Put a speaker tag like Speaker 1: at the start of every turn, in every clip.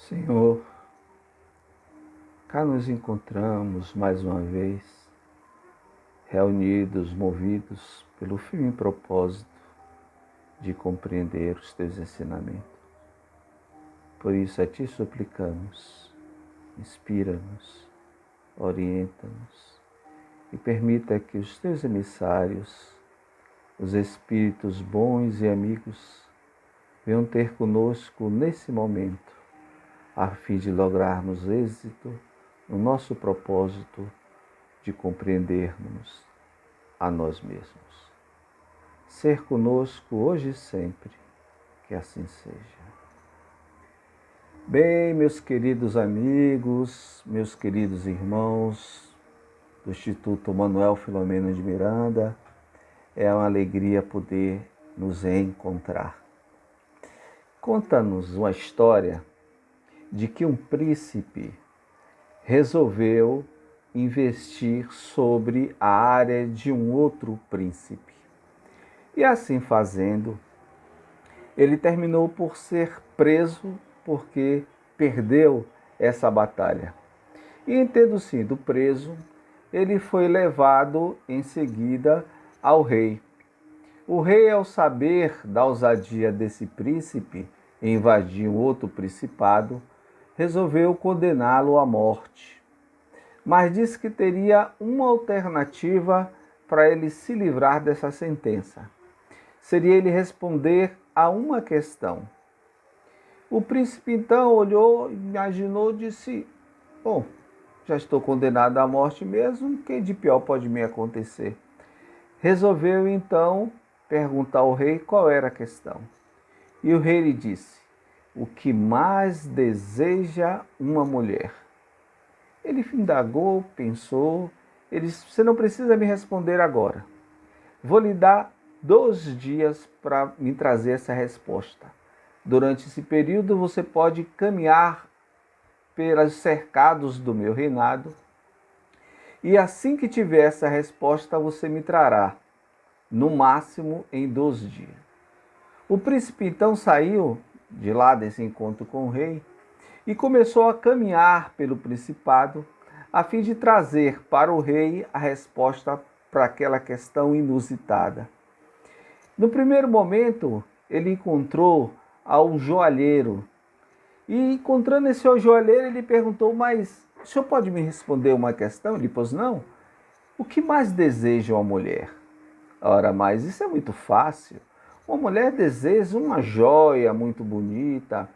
Speaker 1: Senhor, cá nos encontramos mais uma vez, reunidos, movidos pelo firme propósito de compreender os teus ensinamentos. Por isso a ti suplicamos, inspira-nos, orienta-nos e permita que os teus emissários, os espíritos bons e amigos, venham ter conosco nesse momento, a fim de lograrmos êxito no nosso propósito de compreendermos a nós mesmos. Ser conosco hoje e sempre, que assim seja. Bem, meus queridos amigos, meus queridos irmãos do Instituto Manuel Filomeno de Miranda, é uma alegria poder nos encontrar. Conta-nos uma história de que um príncipe resolveu investir sobre a área de um outro príncipe. E assim fazendo, ele terminou por ser preso porque perdeu essa batalha. E tendo sido preso, ele foi levado em seguida ao rei. O rei, ao saber da ousadia desse príncipe em invadir um outro principado, resolveu condená-lo à morte. Mas disse que teria uma alternativa para ele se livrar dessa sentença. Seria ele responder a uma questão. O príncipe então olhou, imaginou, disse: bom, já estou condenado à morte mesmo, o que de pior pode me acontecer? Resolveu então perguntar ao rei qual era a questão. E o rei lhe disse: o que mais deseja uma mulher? Ele indagou, pensou, ele disse: você não precisa me responder agora. Vou lhe dar 2 dias para me trazer essa resposta. Durante esse período você pode caminhar pelos cercados do meu reinado e assim que tiver essa resposta você me trará, no máximo em 2 dias. O príncipe então saiu de lá desse encontro com o rei e começou a caminhar pelo principado a fim de trazer para o rei a resposta para aquela questão inusitada. No primeiro momento, ele encontrou um joalheiro e, encontrando esse joalheiro, ele perguntou: mas o senhor pode me responder uma questão? Ele disse: não. O que mais deseja uma mulher? Ora, mas isso é muito fácil. Uma mulher deseja uma joia muito bonita,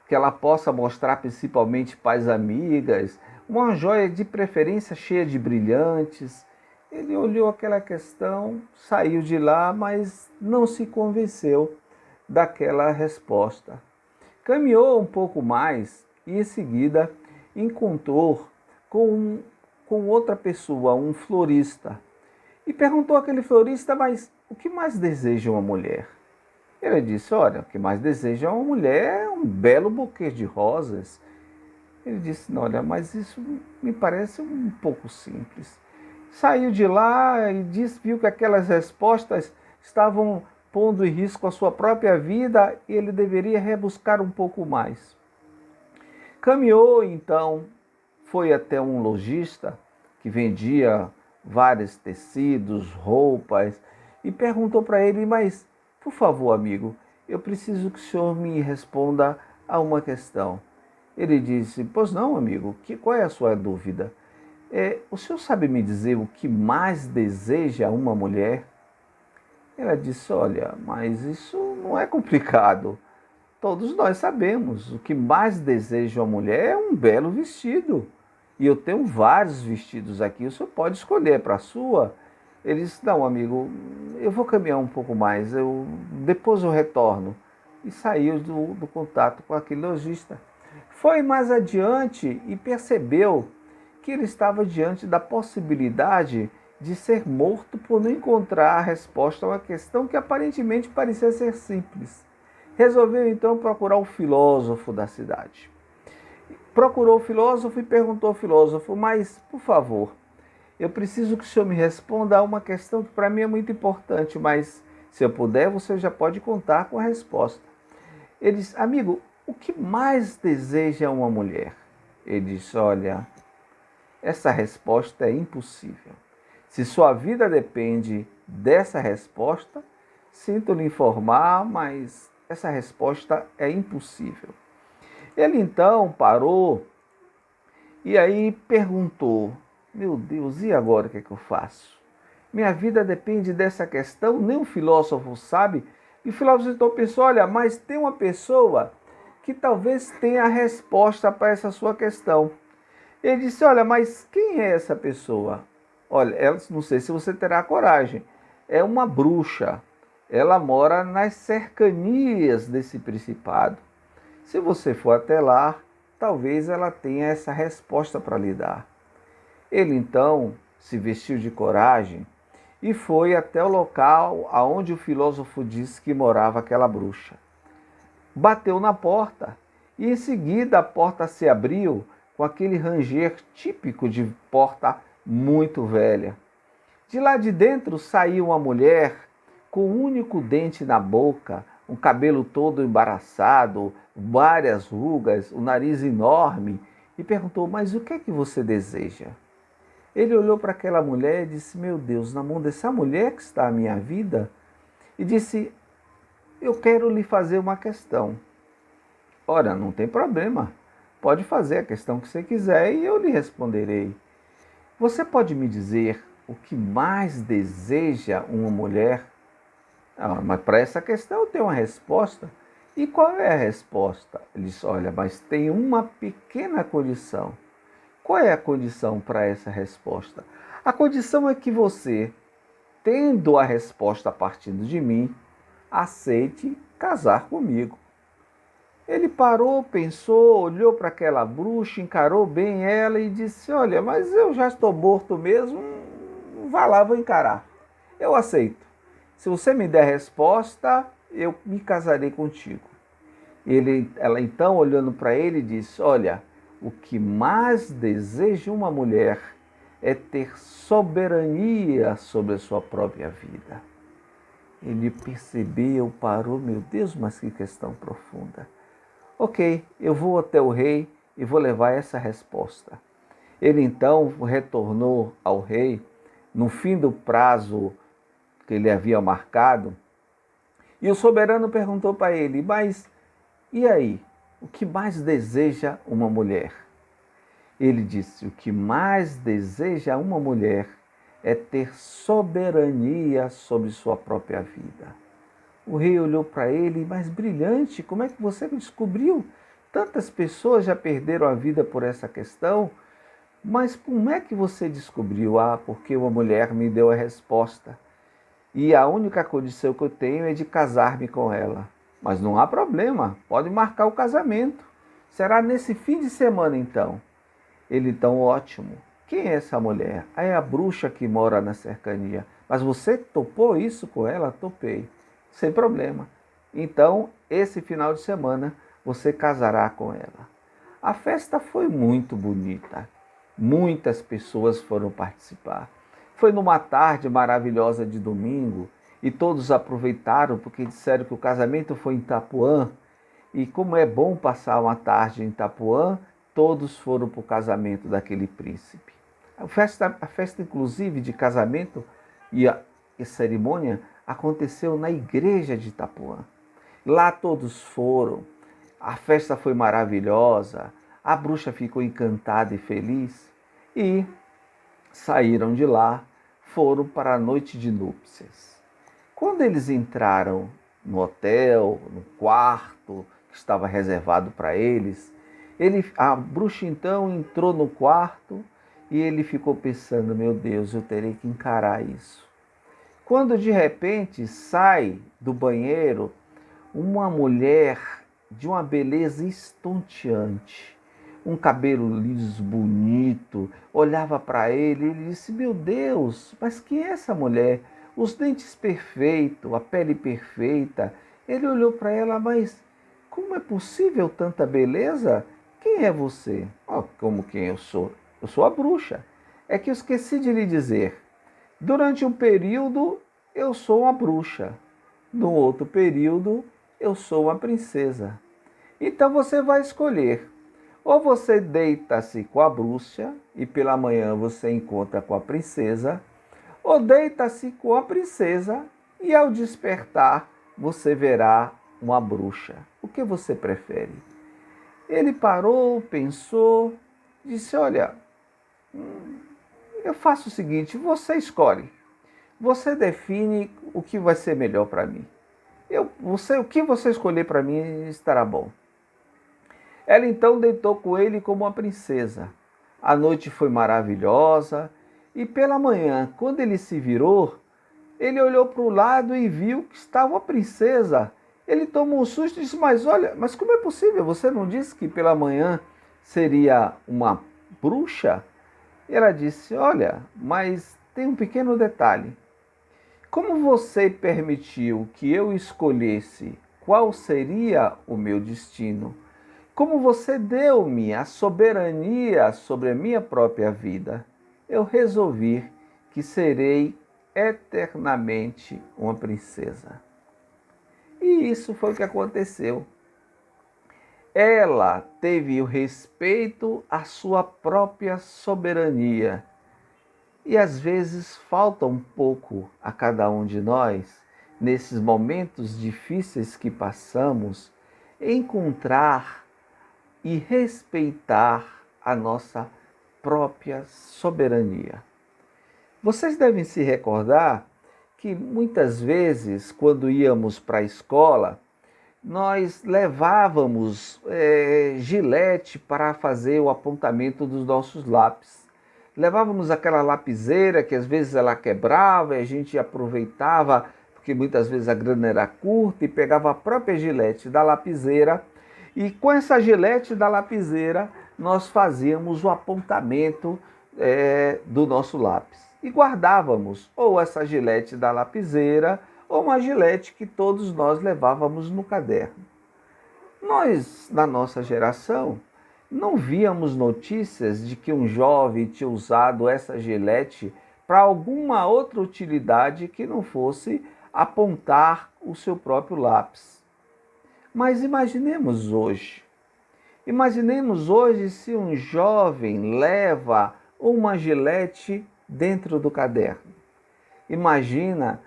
Speaker 1: que ela possa mostrar principalmente para as amigas, uma joia de preferência cheia de brilhantes. Ele olhou aquela questão, saiu de lá, mas não se convenceu daquela resposta. Caminhou um pouco mais e em seguida encontrou com outra pessoa, um florista. E perguntou àquele florista: mas o que mais deseja uma mulher? Ele disse: olha, o que mais deseja uma mulher é um belo buquê de rosas. Ele disse: não, olha, mas isso me parece um pouco simples. Saiu de lá e viu que aquelas respostas estavam pondo em risco a sua própria vida e ele deveria rebuscar um pouco mais. Caminhou então, foi até um lojista que vendia vários tecidos, roupas, e perguntou para ele: mas, por favor, amigo, eu preciso que o senhor me responda a uma questão. Ele disse: pois não, amigo, qual é a sua dúvida? O senhor sabe me dizer o que mais deseja uma mulher? Ela disse: olha, mas isso não é complicado. Todos nós sabemos, o que mais deseja uma mulher é um belo vestido. E eu tenho vários vestidos aqui, o senhor pode escolher para a sua. Ele disse: não, amigo, eu vou caminhar um pouco mais, depois eu retorno. E saiu do contato com aquele lojista. Foi mais adiante e percebeu que ele estava diante da possibilidade de ser morto por não encontrar a resposta a uma questão que aparentemente parecia ser simples. Resolveu então procurar o filósofo da cidade. Procurou o filósofo e perguntou ao filósofo: mas, por favor, eu preciso que o senhor me responda a uma questão que para mim é muito importante, mas se eu puder, você já pode contar com a resposta. Ele disse: amigo, o que mais deseja uma mulher? Ele disse, olha, essa resposta é impossível. Se sua vida depende dessa resposta, sinto lhe informar, mas essa resposta é impossível. Ele então parou e aí perguntou, meu Deus, e agora o que é que eu faço? Minha vida depende dessa questão, nem o filósofo sabe. E o filósofo então pensou, olha, mas tem uma pessoa que talvez tenha a resposta para essa sua questão. Ele disse, olha, mas quem é essa pessoa? Olha, ela, não sei se você terá coragem. É uma bruxa. Ela mora nas cercanias desse principado. Se você for até lá, talvez ela tenha essa resposta para lhe dar. Ele então se vestiu de coragem e foi até o local aonde o filósofo disse que morava aquela bruxa. Bateu na porta e em seguida a porta se abriu com aquele ranger típico de porta muito velha. De lá de dentro saiu uma mulher com um único dente na boca, um cabelo todo embaraçado, várias rugas, o nariz enorme, e perguntou, mas o que é que você deseja? Ele olhou para aquela mulher e disse, meu Deus, na mão dessa mulher que está a minha vida, e disse, eu quero lhe fazer uma questão. Ora, não tem problema, pode fazer a questão que você quiser e eu lhe responderei. Você pode me dizer o que mais deseja uma mulher? Ah, mas para essa questão eu tenho uma resposta. E qual é a resposta? Ele disse, olha, mas tem uma pequena condição. Qual é a condição para essa resposta? A condição é que você, tendo a resposta partindo de mim, aceite casar comigo. Ele parou, pensou, olhou para aquela bruxa, encarou bem ela e disse, olha, mas eu já estou morto mesmo, vá lá, vou encarar. Eu aceito. Se você me der a resposta, eu me casarei contigo. Ela então, olhando para ele, disse, olha, o que mais deseja uma mulher é ter soberania sobre a sua própria vida. Ele percebeu, parou, meu Deus, mas que questão profunda. Ok, eu vou até o rei e vou levar essa resposta. Ele então retornou ao rei, no fim do prazo que ele havia marcado, e o soberano perguntou para ele, mas e aí, o que mais deseja uma mulher? Ele disse, o que mais deseja uma mulher é ter soberania sobre sua própria vida. O rei olhou para ele, mas brilhante, como é que você descobriu? Tantas pessoas já perderam a vida por essa questão, mas como é que você descobriu? Ah, porque uma mulher me deu a resposta. E a única condição que eu tenho é de casar-me com ela. Mas não há problema, pode marcar o casamento. Será nesse fim de semana então. Ele então, ótimo. Quem é essa mulher? Ah, é a bruxa que mora na cercania. Mas você topou isso com ela? Topei. Sem problema. Então, esse final de semana, você casará com ela. A festa foi muito bonita. Muitas pessoas foram participar. Foi numa tarde maravilhosa de domingo e todos aproveitaram porque disseram que o casamento foi em Itapuã. E como é bom passar uma tarde em Itapuã, todos foram para o casamento daquele príncipe. A festa inclusive de casamento e a cerimônia aconteceu na igreja de Itapuã. Lá todos foram, a festa foi maravilhosa, a bruxa ficou encantada e feliz e saíram de lá, foram para a noite de núpcias. Quando eles entraram no hotel, no quarto que estava reservado para eles, a bruxa então entrou no quarto e ele ficou pensando, meu Deus, eu terei que encarar isso. Quando de repente sai do banheiro uma mulher de uma beleza estonteante, um cabelo liso, bonito, olhava para ele e ele disse, meu Deus, mas quem é essa mulher? Os dentes perfeitos, a pele perfeita. Ele olhou para ela, mas como é possível tanta beleza? Quem é você? Oh, como quem eu sou? Eu sou a bruxa. É que eu esqueci de lhe dizer. Durante um período, eu sou uma bruxa. No outro período, eu sou uma princesa. Então você vai escolher. Ou você deita-se com a bruxa e pela manhã você encontra com a princesa, ou deita-se com a princesa e ao despertar você verá uma bruxa. O que você prefere? Ele parou, pensou, disse: olha, eu faço o seguinte, você escolhe. Você define o que vai ser melhor para mim. O que você escolher para mim estará bom. Ela então deitou com ele como uma princesa. A noite foi maravilhosa e pela manhã, quando ele se virou, ele olhou para o lado e viu que estava a princesa. Ele tomou um susto e disse: mas olha, mas como é possível? Você não disse que pela manhã seria uma bruxa? E ela disse: olha, mas tem um pequeno detalhe. Como você permitiu que eu escolhesse qual seria o meu destino, como você deu-me a soberania sobre a minha própria vida, eu resolvi que serei eternamente uma princesa. E isso foi o que aconteceu. Ela teve o respeito à sua própria soberania. E às vezes falta um pouco a cada um de nós, nesses momentos difíceis que passamos, encontrar e respeitar a nossa própria soberania. Vocês devem se recordar que muitas vezes, quando íamos para a escola, nós levávamos gilete para fazer o apontamento dos nossos lápis. Levávamos aquela lapiseira que às vezes ela quebrava e a gente aproveitava, porque muitas vezes a grana era curta, e pegava a própria gilete da lapiseira e com essa gilete da lapiseira nós fazíamos o apontamento do nosso lápis. E guardávamos ou essa gilete da lapiseira ou uma gilete que todos nós levávamos no caderno. Nós, na nossa geração, não víamos notícias de que um jovem tinha usado essa gilete para alguma outra utilidade que não fosse apontar o seu próprio lápis. Mas imaginemos hoje. Imaginemos hoje se um jovem leva uma gilete dentro do caderno. Imagina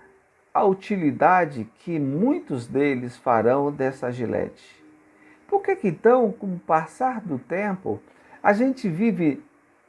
Speaker 1: a utilidade que muitos deles farão dessa gilete. Por que então, com o passar do tempo, a gente vive,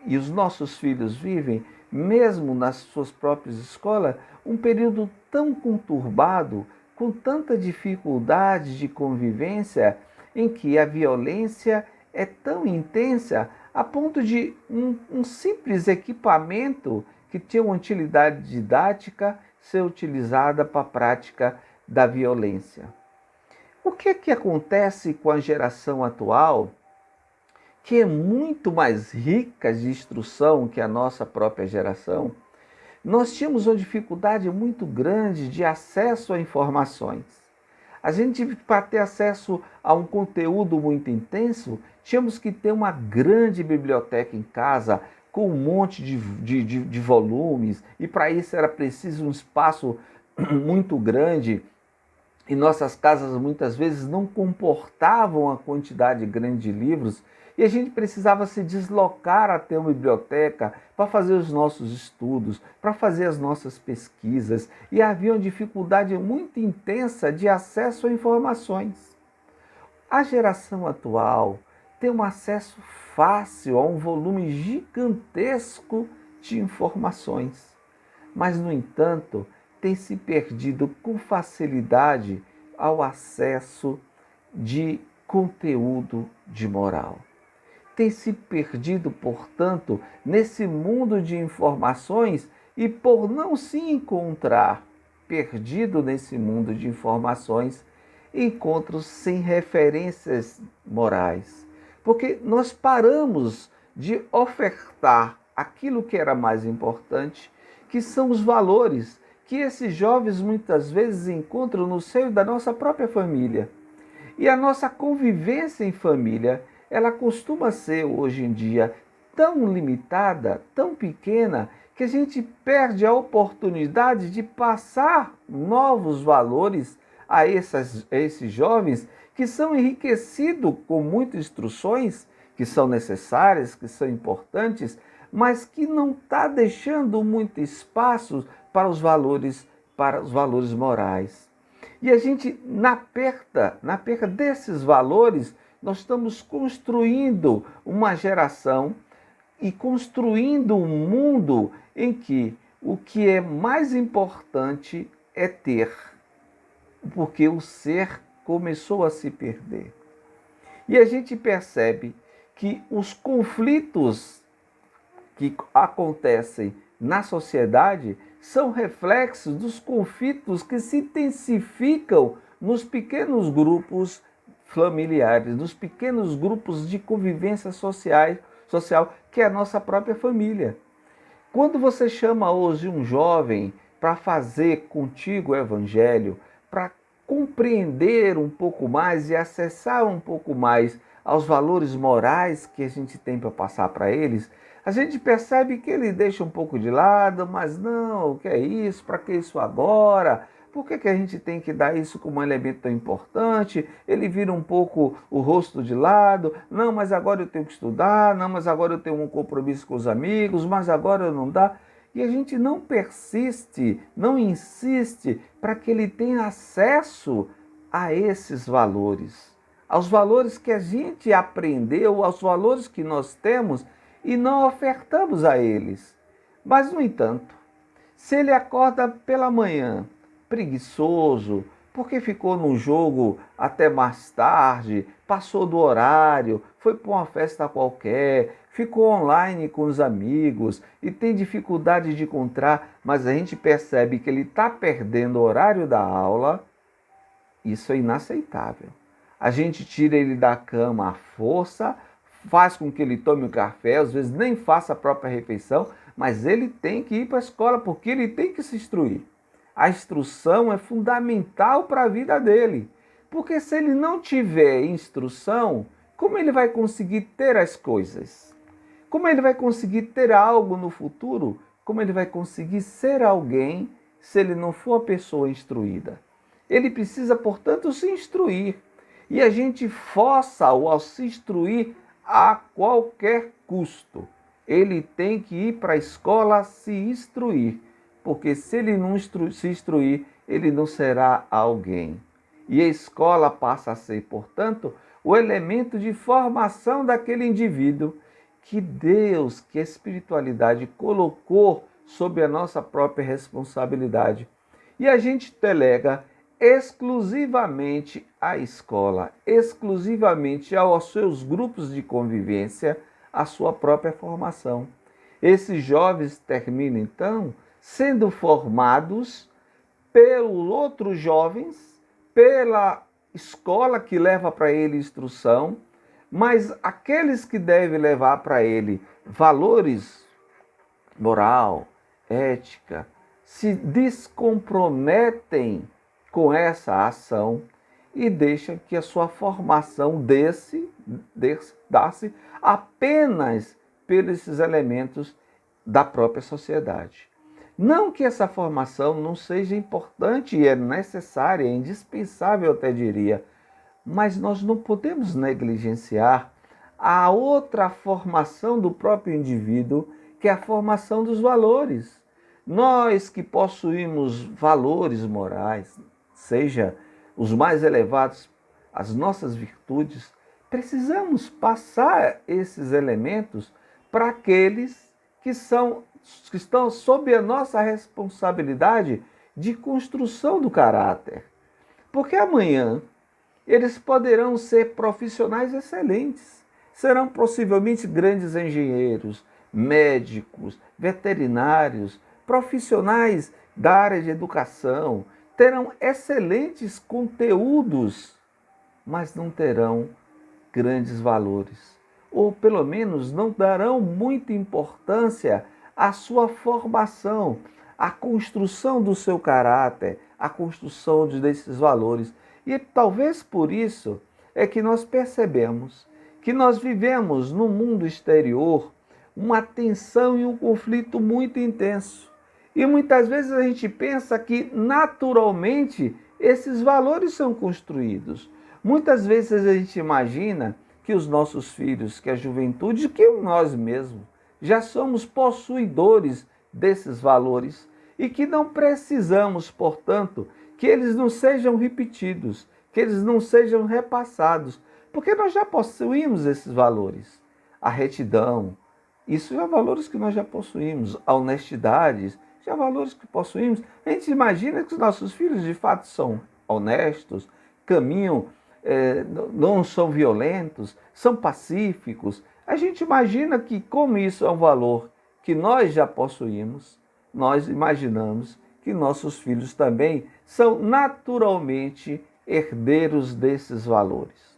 Speaker 1: e os nossos filhos vivem, mesmo nas suas próprias escolas, um período tão conturbado, com tanta dificuldade de convivência, em que a violência é tão intensa a ponto de um simples equipamento que tinha uma utilidade didática ser utilizada para a prática da violência? O que acontece com a geração atual, que é muito mais rica de instrução que a nossa própria geração? Nós tínhamos uma dificuldade muito grande de acesso a informações. A gente, para ter acesso a um conteúdo muito intenso, tínhamos que ter uma grande biblioteca em casa, com um monte de volumes, e para isso era preciso um espaço muito grande. E nossas casas muitas vezes não comportavam a quantidade grande de livros e a gente precisava se deslocar até uma biblioteca para fazer os nossos estudos, para fazer as nossas pesquisas, e havia uma dificuldade muito intensa de acesso a informações. A geração atual tem um acesso fácil a um volume gigantesco de informações, mas, no entanto, tem se perdido com facilidade ao acesso de conteúdo de moral. Tem se perdido, portanto, nesse mundo de informações e, por não se encontrar perdido nesse mundo de informações, encontros sem referências morais. Porque nós paramos de ofertar aquilo que era mais importante, que são os valores que esses jovens muitas vezes encontram no seio da nossa própria família. E a nossa convivência em família, ela costuma ser hoje em dia tão limitada, tão pequena, que a gente perde a oportunidade de passar novos valores a esses jovens que são enriquecidos com muitas instruções, que são necessárias, que são importantes, mas que não está deixando muito espaço para os valores morais. E a gente, na perda desses valores, nós estamos construindo uma geração e construindo um mundo em que o que é mais importante é ter, porque o ser começou a se perder. E a gente percebe que os conflitos que acontecem na sociedade são reflexos dos conflitos que se intensificam nos pequenos grupos familiares, nos pequenos grupos de convivência social, que é a nossa própria família. Quando você chama hoje um jovem para fazer contigo o evangelho, para compreender um pouco mais e acessar um pouco mais aos valores morais que a gente tem para passar para eles, a gente percebe que ele deixa um pouco de lado, mas não, o que é isso? Para que isso agora? Por que a gente tem que dar isso como um elemento tão importante? Ele vira um pouco o rosto de lado. Não, mas agora eu tenho que estudar. Não, mas agora eu tenho um compromisso com os amigos. Mas agora não dá. E a gente não persiste, não insiste para que ele tenha acesso a esses valores. Aos valores que a gente aprendeu, aos valores que nós temos e não ofertamos a eles. Mas, no entanto, se ele acorda pela manhã preguiçoso, porque ficou no jogo até mais tarde, passou do horário, foi para uma festa qualquer, ficou online com os amigos e tem dificuldade de encontrar, mas a gente percebe que ele está perdendo o horário da aula, isso é inaceitável. A gente tira ele da cama à força, faz com que ele tome um café, às vezes nem faça a própria refeição, mas ele tem que ir para a escola porque ele tem que se instruir. A instrução é fundamental para a vida dele, porque se ele não tiver instrução, como ele vai conseguir ter as coisas? Como ele vai conseguir ter algo no futuro? Como ele vai conseguir ser alguém se ele não for uma pessoa instruída? Ele precisa, portanto, se instruir. E a gente força-o a se instruir a qualquer custo. Ele tem que ir para a escola se instruir, porque se ele não se instruir, ele não será alguém. E a escola passa a ser, portanto, o elemento de formação daquele indivíduo que Deus, que a espiritualidade colocou sob a nossa própria responsabilidade. E a gente delega exclusivamente à escola, exclusivamente aos seus grupos de convivência, a sua própria formação. Esses jovens terminam, então, sendo formados pelos outros jovens, pela escola que leva para ele instrução, mas aqueles que devem levar para ele valores, moral, ética, se descomprometem com essa ação e deixam que a sua formação dá-se apenas pelos esses elementos da própria sociedade. Não que essa formação não seja importante e é necessária, é indispensável, eu até diria, mas nós não podemos negligenciar a outra formação do próprio indivíduo, que é a formação dos valores. Nós que possuímos valores morais, seja os mais elevados, as nossas virtudes, precisamos passar esses elementos para aqueles que estão sob a nossa responsabilidade de construção do caráter. Porque amanhã eles poderão ser profissionais excelentes, serão possivelmente grandes engenheiros, médicos, veterinários, profissionais da área de educação, terão excelentes conteúdos, mas não terão grandes valores. Ou pelo menos não darão muita importância à sua formação, à construção do seu caráter, à construção desses valores. E talvez por isso é que nós percebemos que nós vivemos no mundo exterior uma tensão e um conflito muito intenso. E muitas vezes a gente pensa que naturalmente esses valores são construídos. Muitas vezes a gente imagina que os nossos filhos, que a juventude, que nós mesmos, já somos possuidores desses valores e que não precisamos, portanto, que eles não sejam repetidos, que eles não sejam repassados, porque nós já possuímos esses valores. A retidão, isso já valores que nós já possuímos. A honestidade, já valores que possuímos. A gente imagina que os nossos filhos de fato são honestos, caminham, não são violentos, são pacíficos. A gente imagina que, como isso é um valor que nós já possuímos, nós imaginamos que nossos filhos também são naturalmente herdeiros desses valores.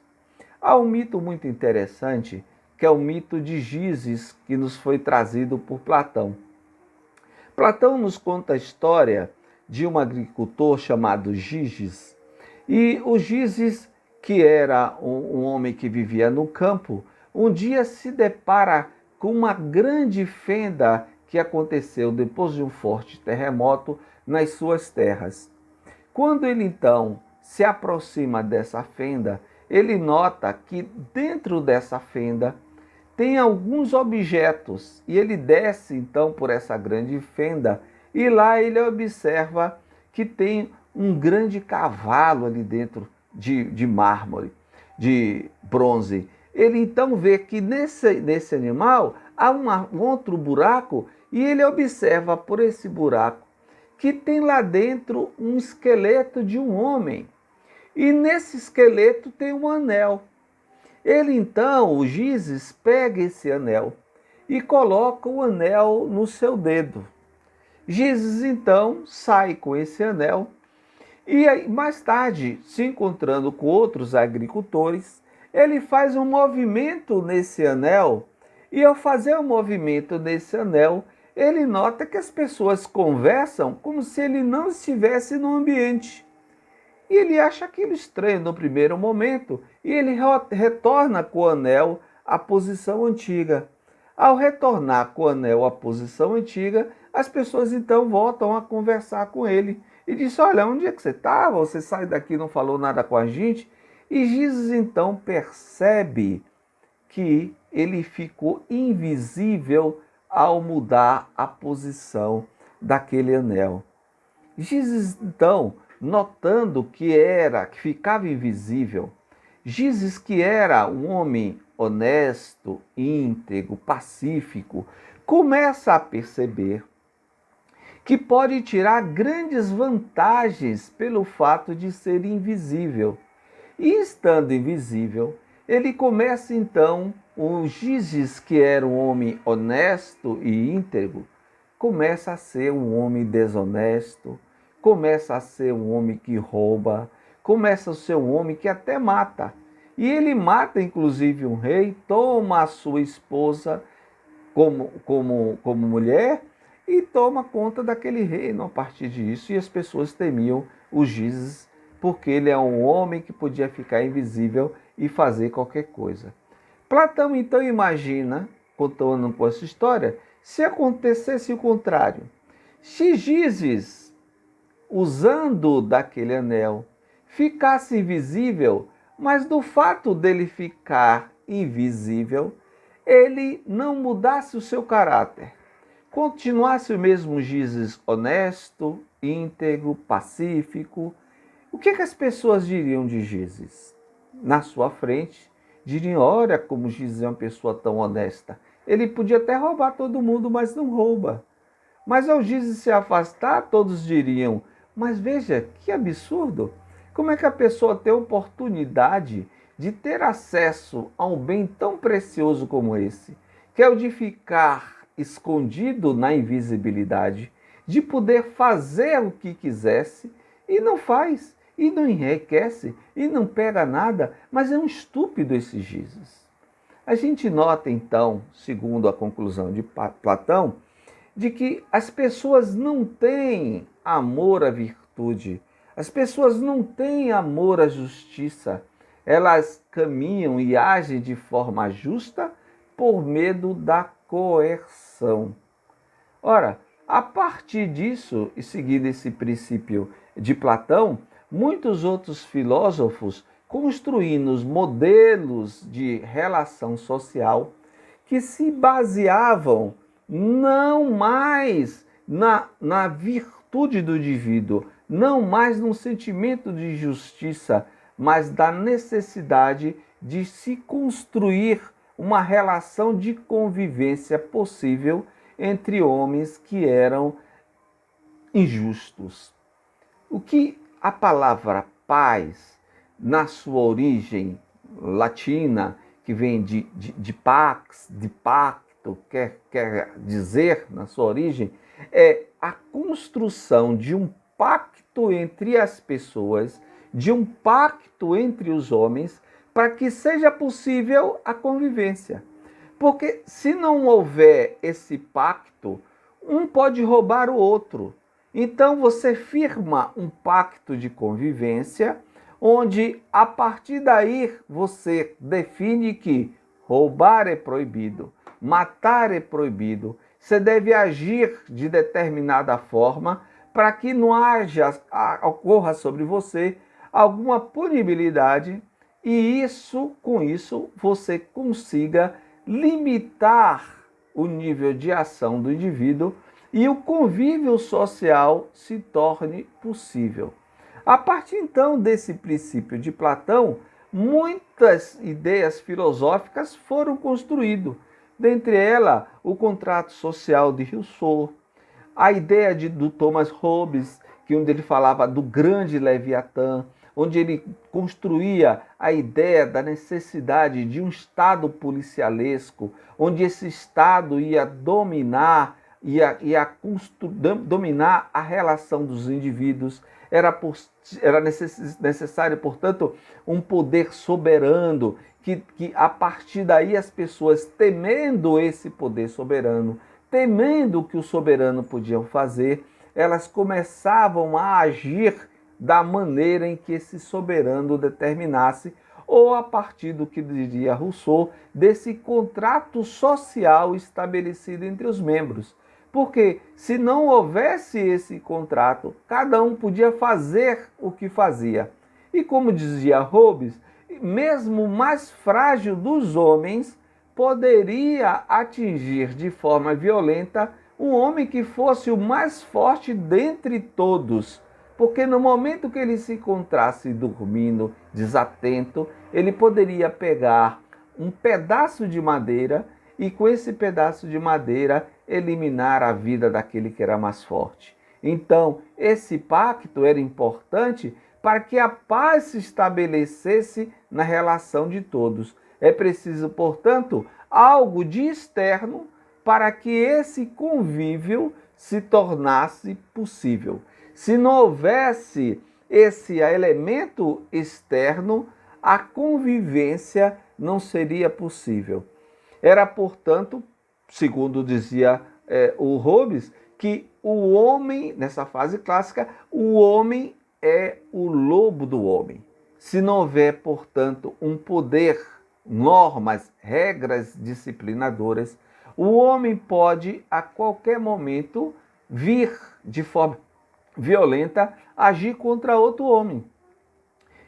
Speaker 1: Há um mito muito interessante, que é o mito de Gizes, que nos foi trazido por Platão. Platão nos conta a história de um agricultor chamado Giges. E o Giges, que era um homem que vivia no campo, um dia se depara com uma grande fenda que aconteceu depois de um forte terremoto nas suas terras. Quando ele então se aproxima dessa fenda, ele nota que dentro dessa fenda tem alguns objetos e ele desce então por essa grande fenda e lá ele observa que tem um grande cavalo ali dentro de mármore, de bronze. Ele então vê que nesse animal há um outro buraco e ele observa por esse buraco que tem lá dentro um esqueleto de um homem. E nesse esqueleto tem um anel. Ele então, o Gizes, pega esse anel e coloca o anel no seu dedo. Gizes então sai com esse anel e aí, mais tarde, se encontrando com outros agricultores, ele faz um movimento nesse anel e ao fazer um movimento nesse anel, ele nota que as pessoas conversam como se ele não estivesse no ambiente. E ele acha aquilo estranho no primeiro momento e ele retorna com o anel à posição antiga. Ao retornar com o anel à posição antiga, as pessoas então voltam a conversar com ele. E diz: olha, onde é que você estava? Você saiu daqui e não falou nada com a gente? E Gizes então percebe que ele ficou invisível ao mudar a posição daquele anel. Gizes então, notando que ficava invisível, Gizes, que era um homem honesto, íntegro, pacífico, começa a perceber que pode tirar grandes vantagens pelo fato de ser invisível. E estando invisível, ele começa então, o Gizes, que era um homem honesto e íntegro, começa a ser um homem desonesto, começa a ser um homem que rouba, começa a ser um homem que até mata. E ele mata inclusive um rei, toma a sua esposa como mulher e toma conta daquele reino a partir disso. E as pessoas temiam o Gizes, porque ele é um homem que podia ficar invisível e fazer qualquer coisa. Platão então imagina, contando com essa história, se acontecesse o contrário. Se Gizes, usando daquele anel, ficasse invisível, mas do fato dele ficar invisível, ele não mudasse o seu caráter, continuasse o mesmo Gizes honesto, íntegro, pacífico, o que as pessoas diriam de Gizes? Na sua frente, diriam: olha como Gizes é uma pessoa tão honesta. Ele podia até roubar todo mundo, mas não rouba. Mas ao Gizes se afastar, todos diriam: mas veja, que absurdo! Como é que a pessoa tem a oportunidade de ter acesso a um bem tão precioso como esse, que é o de ficar escondido na invisibilidade, de poder fazer o que quisesse e não faz, e não enriquece, e não pega nada, mas é um estúpido esse Gizes. A gente nota então, segundo a conclusão de Platão, de que as pessoas não têm amor à virtude, as pessoas não têm amor à justiça, elas caminham e agem de forma justa por medo da coerção. Ora, a partir disso, e seguindo esse princípio de Platão, muitos outros filósofos construindo os modelos de relação social que se baseavam não mais na virtude do indivíduo, não mais no sentimento de justiça, mas da necessidade de se construir uma relação de convivência possível entre homens que eram injustos. O que a palavra paz, na sua origem latina, que vem de pax, de pacto, quer dizer, na sua origem, é a construção de um pacto entre as pessoas, de um pacto entre os homens, para que seja possível a convivência. Porque se não houver esse pacto, um pode roubar o outro. Então você firma um pacto de convivência, onde a partir daí você define que roubar é proibido, matar é proibido, você deve agir de determinada forma para que não ocorra sobre você alguma punibilidade e com isso você consiga limitar o nível de ação do indivíduo e o convívio social se torne possível. A partir então desse princípio de Platão, muitas ideias filosóficas foram construídas. Dentre elas, o contrato social de Rousseau, a ideia do Thomas Hobbes, onde ele falava do grande Leviatã, onde ele construía a ideia da necessidade de um Estado policialesco, onde esse Estado ia dominar, dominar a relação dos indivíduos. Era necessário, portanto, um poder soberano, que a partir daí as pessoas, temendo esse poder soberano, temendo o que o soberano podia fazer, elas começavam a agir da maneira em que esse soberano determinasse, ou a partir do que diria Rousseau, desse contrato social estabelecido entre os membros. Porque se não houvesse esse contrato, cada um podia fazer o que fazia. E como dizia Hobbes, mesmo o mais frágil dos homens poderia atingir de forma violenta um homem que fosse o mais forte dentre todos. Porque no momento que ele se encontrasse dormindo, desatento, ele poderia pegar um pedaço de madeira e com esse pedaço de madeira eliminar a vida daquele que era mais forte. Então, esse pacto era importante para que a paz se estabelecesse na relação de todos. É preciso, portanto, algo de externo para que esse convívio se tornasse possível. Se não houvesse esse elemento externo, a convivência não seria possível. Era, portanto, segundo dizia o Hobbes, que o homem, nessa fase clássica, o homem é o lobo do homem. Se não houver, portanto, um poder, normas, regras disciplinadoras, o homem pode, a qualquer momento, vir de forma violenta, agir contra outro homem.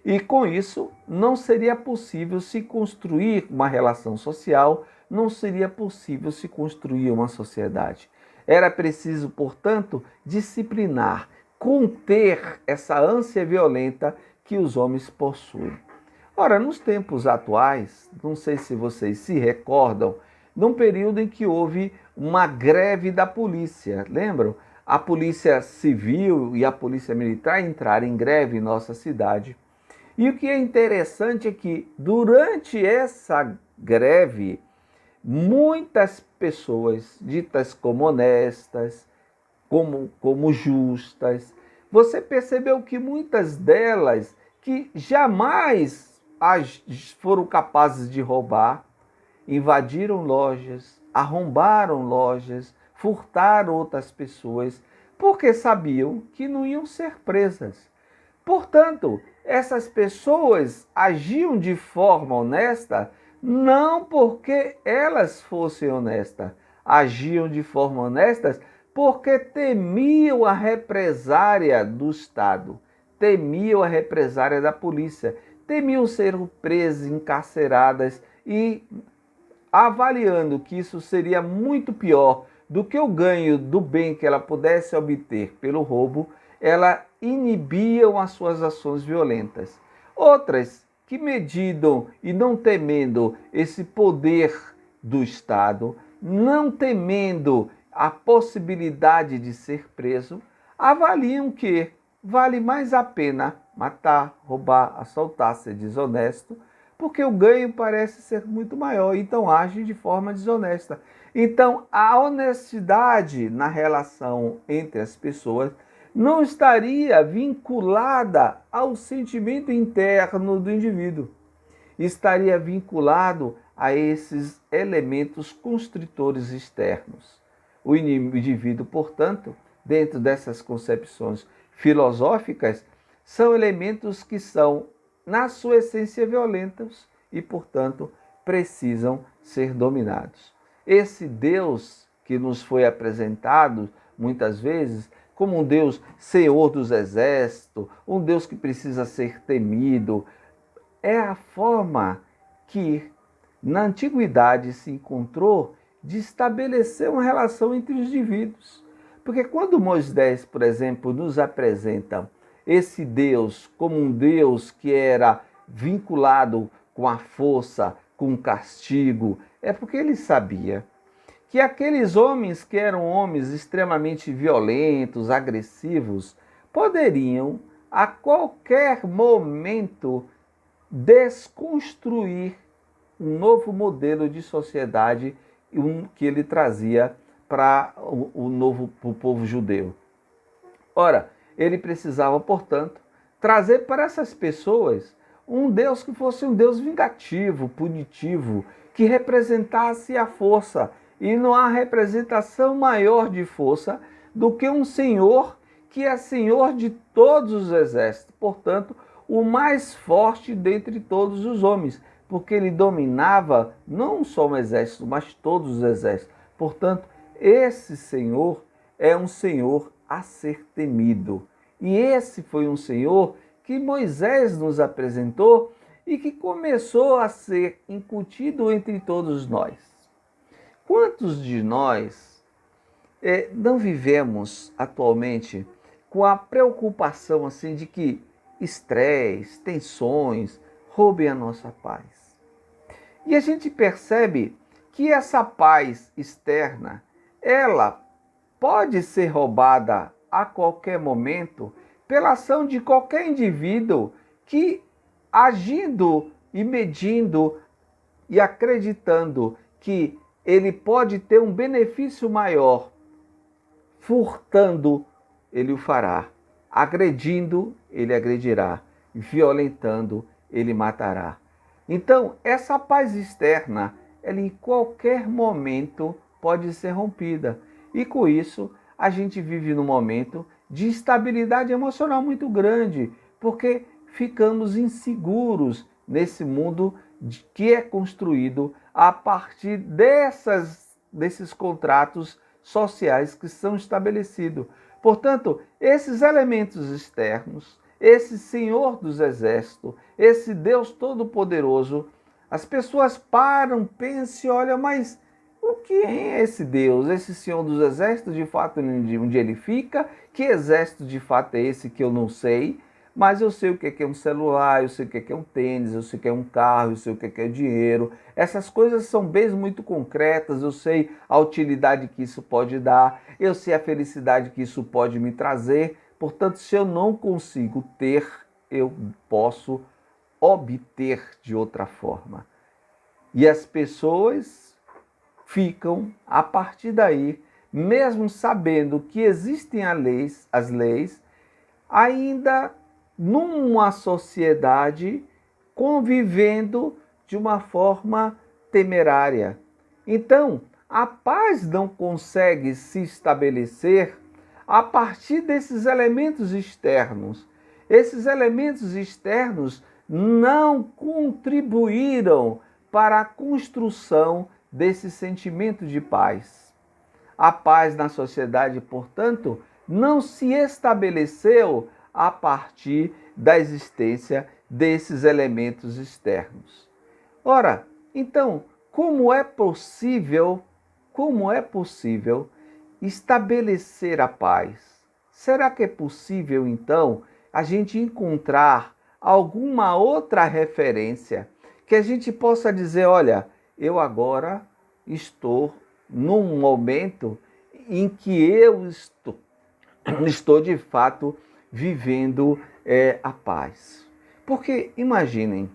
Speaker 1: E com isso, não seria possível se construir uma relação social, não seria possível se construir uma sociedade. Era preciso, portanto, disciplinar, conter essa ânsia violenta que os homens possuem. Ora, nos tempos atuais, não sei se vocês se recordam, num período em que houve uma greve da polícia, lembram? A polícia civil e a polícia militar entraram em greve em nossa cidade. E o que é interessante é que, durante essa greve, muitas pessoas ditas como honestas, como justas, você percebeu que muitas delas que jamais foram capazes de roubar, invadiram lojas, arrombaram lojas, furtaram outras pessoas, porque sabiam que não iam ser presas. Portanto, essas pessoas agiam de forma honesta não porque elas fossem honestas, agiam de forma honesta porque temiam a represária do Estado, temiam a represária da polícia, temiam ser presas, encarceradas e, avaliando que isso seria muito pior do que o ganho do bem que ela pudesse obter pelo roubo, ela inibiam as suas ações violentas. Outras que, medindo e não temendo esse poder do Estado, não temendo a possibilidade de ser preso, avaliam que vale mais a pena matar, roubar, assaltar, ser desonesto, porque o ganho parece ser muito maior, então agem de forma desonesta. Então, a honestidade na relação entre as pessoas não estaria vinculada ao sentimento interno do indivíduo. Estaria vinculado a esses elementos constritores externos. O indivíduo, portanto, dentro dessas concepções filosóficas, são elementos que são, na sua essência, violentos e, portanto, precisam ser dominados. Esse Deus que nos foi apresentado, muitas vezes, como um Deus Senhor dos Exércitos, um Deus que precisa ser temido, é a forma que, na antiguidade, se encontrou de estabelecer uma relação entre os indivíduos. Porque quando Moisés, por exemplo, nos apresenta esse Deus como um Deus que era vinculado com a força, com o castigo, é porque ele sabia que aqueles homens que eram homens extremamente violentos, agressivos, poderiam, a qualquer momento, desconstruir um novo modelo de sociedade que ele trazia para o povo judeu. Ora, ele precisava, portanto, trazer para essas pessoas um Deus que fosse um Deus vingativo, punitivo, que representasse a força. E não há representação maior de força do que um Senhor que é Senhor de todos os exércitos. Portanto, o mais forte dentre todos os homens, porque ele dominava não só um exército, mas todos os exércitos. Portanto, esse Senhor é um Senhor a ser temido. E esse foi um Senhor que Moisés nos apresentou e que começou a ser incutido entre todos nós. Quantos de nós não vivemos atualmente com a preocupação assim de que estresse, tensões roubem a nossa paz? E a gente percebe que essa paz externa, ela pode ser roubada a qualquer momento pela ação de qualquer indivíduo que, agindo e medindo e acreditando que ele pode ter um benefício maior, furtando, ele o fará. Agredindo, ele agredirá. Violentando, ele matará. Então, essa paz externa, ela em qualquer momento pode ser rompida. E com isso, a gente vive num momento de instabilidade emocional muito grande, porque ficamos inseguros nesse mundo que é construído a partir desses contratos sociais que são estabelecidos. Portanto, esses elementos externos, esse Senhor dos Exércitos, esse Deus Todo-Poderoso, as pessoas param, pensam e olham, mas o que é esse Deus? Esse Senhor dos Exércitos, de fato, onde ele fica? Que exército de fato é esse que eu não sei? Mas eu sei o que é um celular, eu sei o que é um tênis, eu sei o que é um carro, eu sei o que é dinheiro. Essas coisas são bens muito concretas, eu sei a utilidade que isso pode dar, eu sei a felicidade que isso pode me trazer. Portanto, se eu não consigo ter, eu posso obter de outra forma. E as pessoas ficam, a partir daí, mesmo sabendo que existem as leis, ainda numa sociedade convivendo de uma forma temerária. Então, a paz não consegue se estabelecer a partir desses elementos externos. Esses elementos externos não contribuíram para a construção desse sentimento de paz. A paz na sociedade, portanto, não se estabeleceu a partir da existência desses elementos externos. Ora, então, como é possível estabelecer a paz? Será que é possível, então, a gente encontrar alguma outra referência que a gente possa dizer, olha, eu agora estou num momento em que eu estou de fato vivendo a paz. Porque imaginem,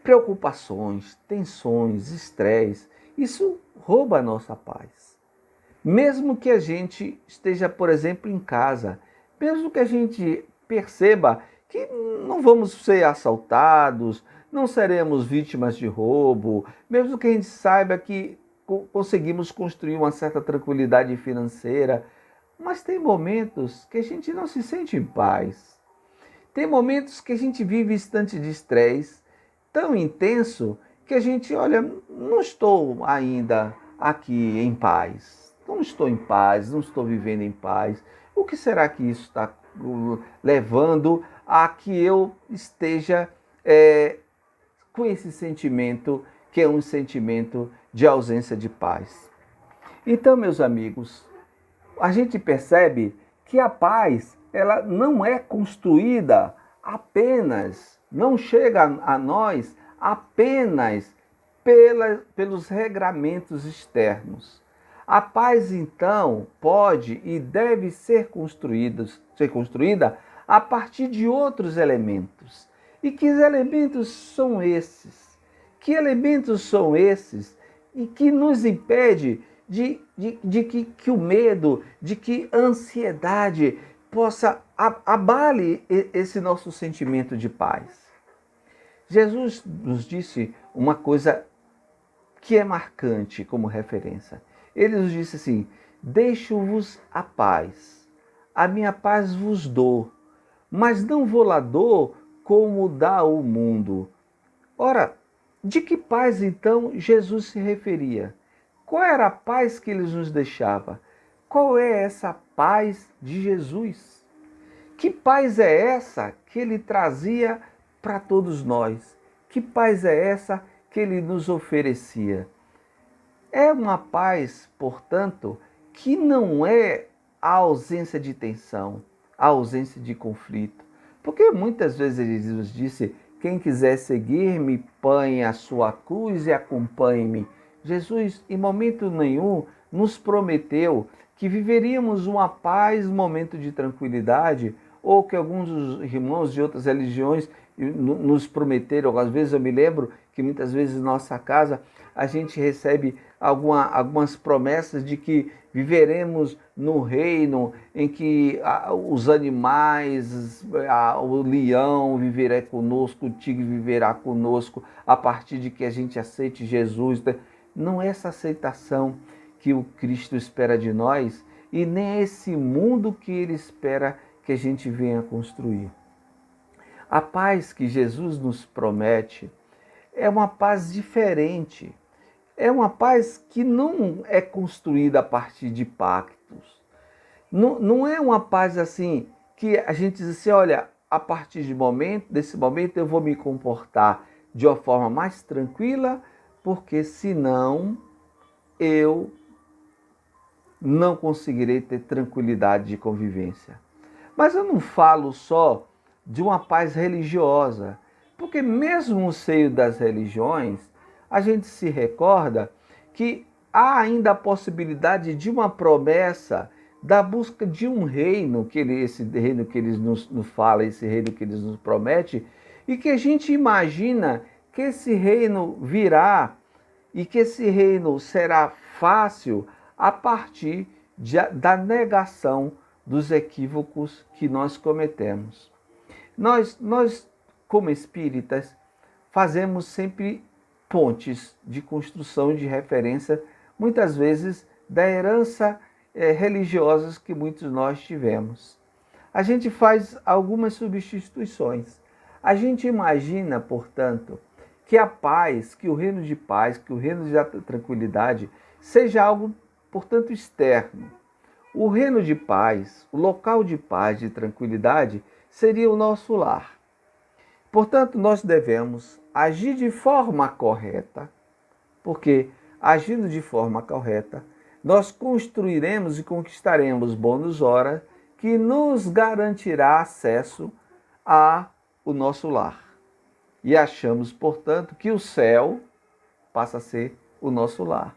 Speaker 1: preocupações, tensões, estresse, isso rouba a nossa paz. Mesmo que a gente esteja, por exemplo, em casa, mesmo que a gente perceba que não vamos ser assaltados, não seremos vítimas de roubo, mesmo que a gente saiba que conseguimos construir uma certa tranquilidade financeira, mas tem momentos que a gente não se sente em paz. Tem momentos que a gente vive instante de estresse tão intenso que a gente, olha, não estou ainda aqui em paz. Não estou em paz, não estou vivendo em paz. O que será que isso está levando a que eu esteja com esse sentimento, que é um sentimento de ausência de paz? Então, meus amigos, a gente percebe que a paz, ela não é construída apenas, não chega a nós apenas pelos regramentos externos. A paz, então, pode e deve ser construída a partir de outros elementos. E que elementos são esses? Que elementos são esses e que nos impede de que o medo, de que a ansiedade possa abale esse nosso sentimento de paz? Jesus nos disse uma coisa que é marcante como referência. Ele nos disse assim: deixo-vos a paz, a minha paz vos dou, mas não vou lá dou como dá o mundo. Ora, de que paz então Jesus se referia? Qual era a paz que ele nos deixava? Qual é essa paz de Jesus? Que paz é essa que ele trazia para todos nós? Que paz é essa que ele nos oferecia? É uma paz, portanto, que não é a ausência de tensão, a ausência de conflito. Porque muitas vezes ele nos disse: quem quiser seguir-me, ponha a sua cruz e acompanhe-me. Jesus, em momento nenhum, nos prometeu que viveríamos uma paz, um momento de tranquilidade, ou que alguns dos irmãos de outras religiões nos prometeram. Às vezes eu me lembro que muitas vezes em nossa casa a gente recebe algumas promessas de que viveremos no reino em que os animais, o leão viverá conosco, o tigre viverá conosco, a partir de que a gente aceite Jesus. Não é essa aceitação que o Cristo espera de nós e nem é esse mundo que ele espera que a gente venha construir. A paz que Jesus nos promete é uma paz diferente. É uma paz que não é construída a partir de pactos. Não é uma paz assim que a gente diz assim: olha, a partir desse momento eu vou me comportar de uma forma mais tranquila, porque senão eu não conseguirei ter tranquilidade de convivência. Mas eu não falo só de uma paz religiosa, porque mesmo no seio das religiões, a gente se recorda que há ainda a possibilidade de uma promessa da busca de um reino, esse reino que eles nos falam, esse reino que eles nos prometem, e que a gente imagina que esse reino virá e que esse reino será fácil a partir da negação dos equívocos que nós cometemos. Nós, como espíritas, fazemos sempre pontes de construção e de referência, muitas vezes da herança religiosas que muitos de nós tivemos. A gente faz algumas substituições. A gente imagina, portanto, que a paz, que o reino de paz, que o reino de tranquilidade seja algo, portanto, externo. O reino de paz, o local de paz, de tranquilidade, seria o nosso lar. Portanto, nós devemos agir de forma correta, porque agindo de forma correta, nós construiremos e conquistaremos bônus hora que nos garantirá acesso ao nosso lar. E achamos, portanto, que o céu passa a ser o nosso lar.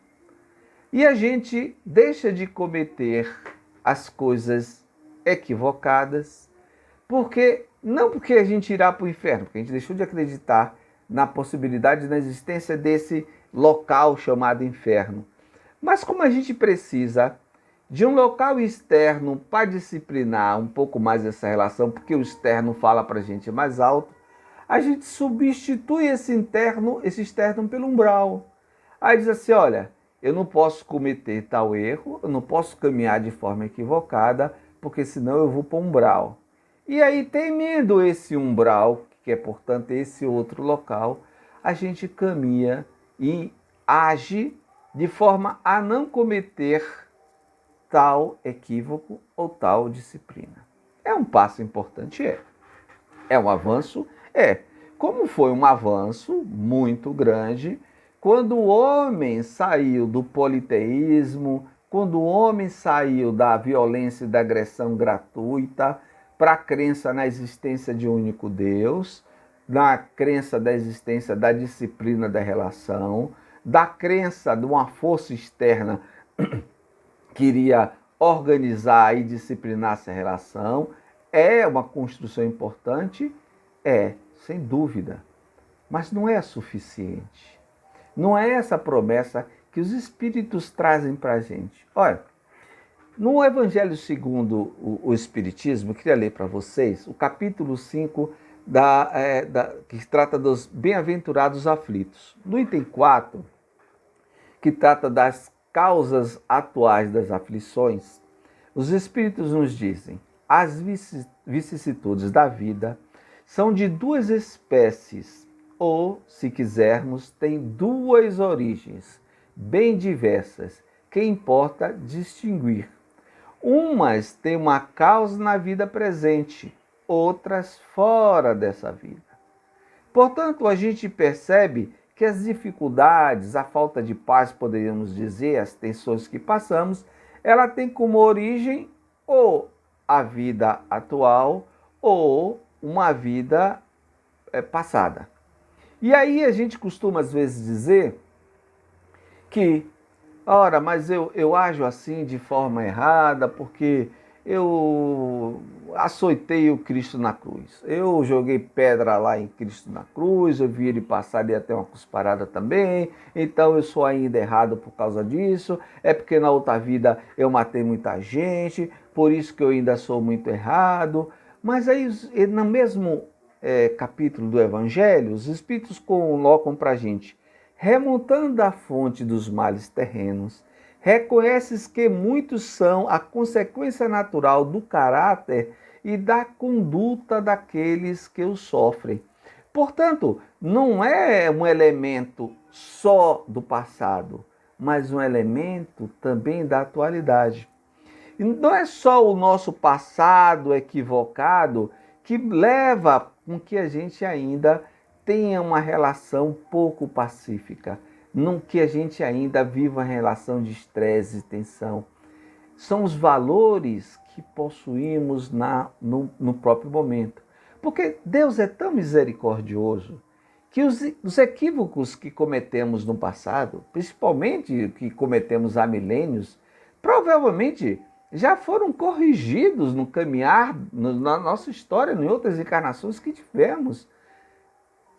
Speaker 1: E a gente deixa de cometer as coisas equivocadas, não porque a gente irá para o inferno, porque a gente deixou de acreditar na possibilidade da existência desse local chamado inferno. Mas como a gente precisa de um local externo para disciplinar um pouco mais essa relação, porque o externo fala para a gente mais alto, a gente substitui esse externo pelo umbral. Aí diz assim, olha, eu não posso cometer tal erro, eu não posso caminhar de forma equivocada, porque senão eu vou para o umbral. E aí, temendo esse umbral, que é, portanto, esse outro local, a gente caminha e age de forma a não cometer tal equívoco ou tal disciplina. É um passo importante? É. É um avanço? É. Como foi um avanço muito grande quando o homem saiu do politeísmo, quando o homem saiu da violência e da agressão gratuita para a crença na existência de um único Deus, na crença da existência da disciplina da relação, da crença de uma força externa que iria organizar e disciplinar essa relação. É uma construção importante? É, sem dúvida. Mas não é suficiente. Não é essa promessa que os Espíritos trazem para a gente. Olha, no Evangelho segundo o Espiritismo, eu queria ler para vocês o capítulo 5, que trata dos bem-aventurados aflitos. No item 4, que trata das causas atuais das aflições, os Espíritos nos dizem: as vicissitudes da vida são de duas espécies, ou, se quisermos, têm duas origens, bem diversas, que importa distinguir. Umas têm uma causa na vida presente, outras fora dessa vida. Portanto, a gente percebe que as dificuldades, a falta de paz, poderíamos dizer, as tensões que passamos, ela tem como origem ou a vida atual ou uma vida passada. E aí a gente costuma às vezes dizer que, ora, mas eu ajo assim de forma errada porque eu açoitei o Cristo na cruz. Eu joguei pedra lá em Cristo na cruz, eu vi ele passar e até uma cusparada também, então eu sou ainda errado por causa disso, é porque na outra vida eu matei muita gente, por isso que eu ainda sou muito errado. Mas aí, no mesmo capítulo do Evangelho, os Espíritos colocam para a gente: remontando da fonte dos males terrenos, reconheces que muitos são a consequência natural do caráter e da conduta daqueles que o sofrem. Portanto, não é um elemento só do passado, mas um elemento também da atualidade. E não é só o nosso passado equivocado que leva com que a gente ainda tenha uma relação pouco pacífica, que a gente ainda viva uma relação de estresse e tensão. São os valores que possuímos no próprio momento. Porque Deus é tão misericordioso que os equívocos que cometemos no passado, principalmente que cometemos há milênios, provavelmente já foram corrigidos no caminhar, na nossa história, em outras encarnações que tivemos.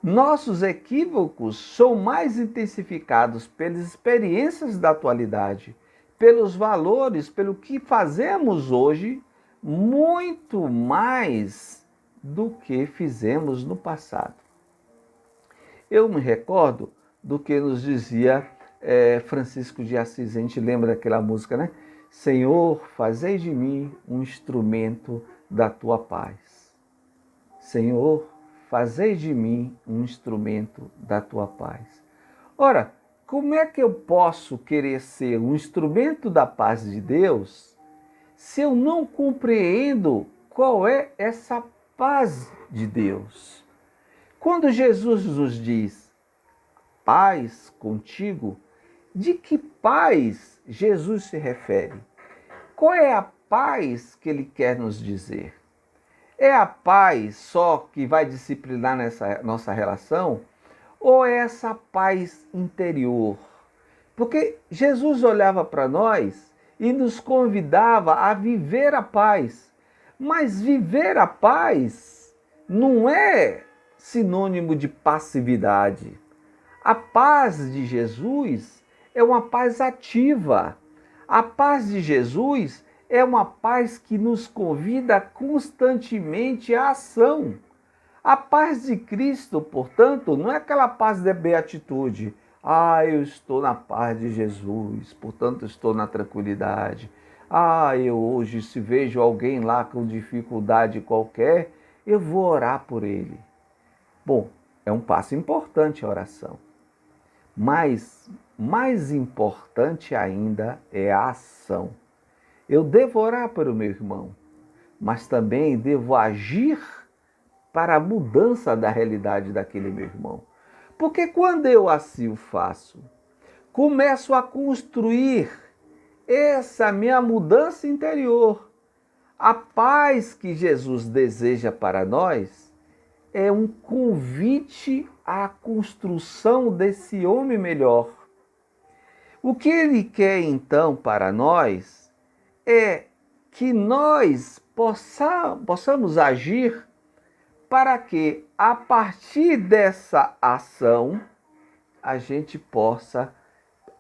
Speaker 1: Nossos equívocos são mais intensificados pelas experiências da atualidade, pelos valores, pelo que fazemos hoje, muito mais do que fizemos no passado. Eu me recordo do que nos dizia Francisco de Assis. A gente lembra daquela música, né? Senhor, fazei de mim um instrumento da tua paz. Senhor, fazei de mim um instrumento da tua paz. Ora, como é que eu posso querer ser um instrumento da paz de Deus se eu não compreendo qual é essa paz de Deus? Quando Jesus nos diz paz contigo, de que paz Jesus se refere? Qual é a paz que ele quer nos dizer? É a paz só que vai disciplinar nessa nossa relação? Ou é essa paz interior? Porque Jesus olhava para nós e nos convidava a viver a paz. Mas viver a paz não é sinônimo de passividade. A paz de Jesus é uma paz ativa. A paz de Jesus é uma paz que nos convida constantemente à ação. A paz de Cristo, portanto, não é aquela paz de beatitude. Ah, eu estou na paz de Jesus, portanto estou na tranquilidade. Ah, eu hoje, se vejo alguém lá com dificuldade qualquer, eu vou orar por ele. Bom, é um passo importante a oração. Mas mais importante ainda é a ação. Eu devo orar para o meu irmão, mas também devo agir para a mudança da realidade daquele meu irmão. Porque quando eu assim o faço, começo a construir essa minha mudança interior. A paz que Jesus deseja para nós é um convite à construção desse homem melhor. O que ele quer então para nós é que nós possamos agir para que, a partir dessa ação, a gente possa,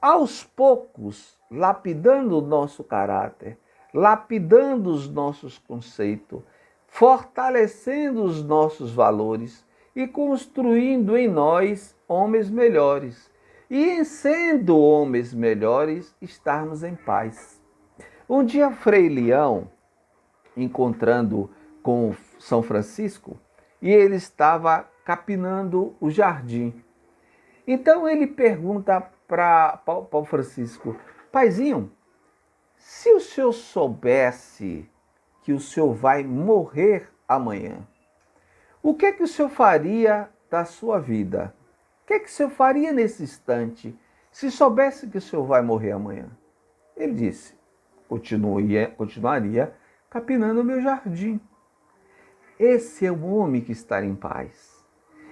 Speaker 1: aos poucos, lapidando o nosso caráter, lapidando os nossos conceitos, fortalecendo os nossos valores e construindo em nós homens melhores. E em sendo homens melhores, estarmos em paz. Um dia, Frei Leão, encontrando com São Francisco, e ele estava capinando o jardim. Então ele pergunta para Paulo Francisco: Paizinho, se o senhor soubesse que o senhor vai morrer amanhã, o que é que o senhor faria da sua vida? O que é que o senhor faria nesse instante se soubesse que o senhor vai morrer amanhã? Ele disse: continuaria capinando o meu jardim. Esse é o homem que está em paz.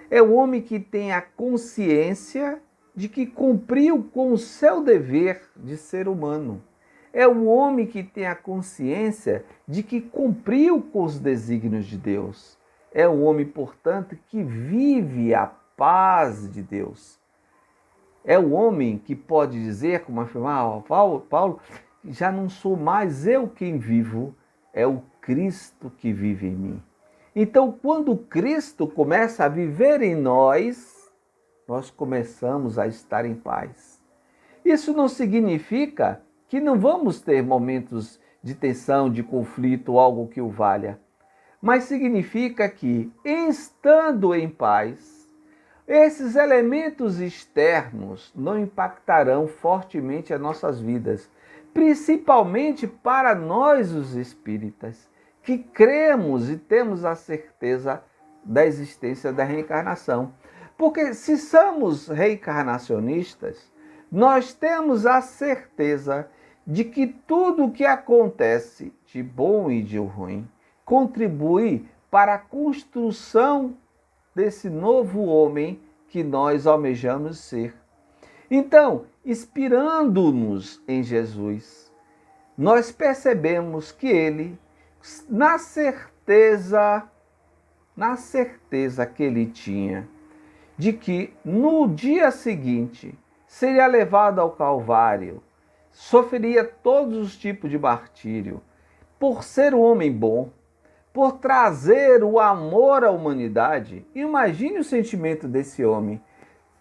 Speaker 1: É o homem que tem a consciência de que cumpriu com o seu dever de ser humano. É o homem que tem a consciência de que cumpriu com os desígnios de Deus. É o homem, portanto, que vive a paz de Deus. É o homem que pode dizer, como afirmava Paulo, já não sou mais eu quem vivo, é o Cristo que vive em mim. Então, quando Cristo começa a viver em nós, nós começamos a estar em paz. Isso não significa que não vamos ter momentos de tensão, de conflito, algo que o valha. Mas significa que, estando em paz, esses elementos externos não impactarão fortemente as nossas vidas, principalmente para nós, os espíritas, que cremos e temos a certeza da existência da reencarnação. Porque se somos reencarnacionistas, nós temos a certeza de que tudo o que acontece, de bom e de ruim, contribui para a construção desse novo homem que nós almejamos ser. Então, inspirando-nos em Jesus, nós percebemos que ele, na certeza que ele tinha de que no dia seguinte seria levado ao Calvário, sofreria todos os tipos de martírio, por ser um homem bom, por trazer o amor à humanidade. Imagine o sentimento desse homem,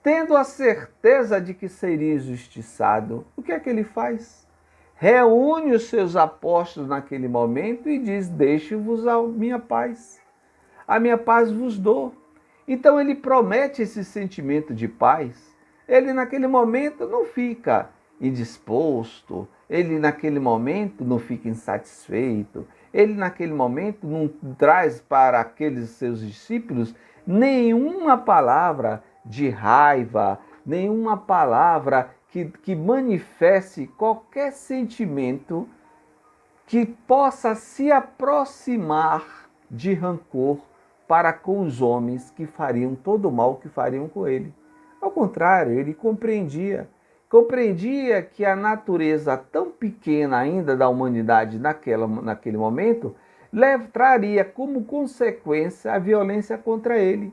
Speaker 1: tendo a certeza de que seria injustiçado. O que é que ele faz? Reúne os seus apóstolos naquele momento e diz: deixe-vos a minha paz vos dou. Então ele promete esse sentimento de paz. Ele naquele momento não fica indisposto, ele naquele momento não fica insatisfeito, ele naquele momento não traz para aqueles seus discípulos Nenhuma palavra de raiva, nenhuma palavra que manifeste qualquer sentimento que possa se aproximar de rancor para com os homens que fariam todo o mal que fariam com ele. Ao contrário, ele compreendia que a natureza tão pequena ainda da humanidade naquele momento traria como consequência a violência contra ele.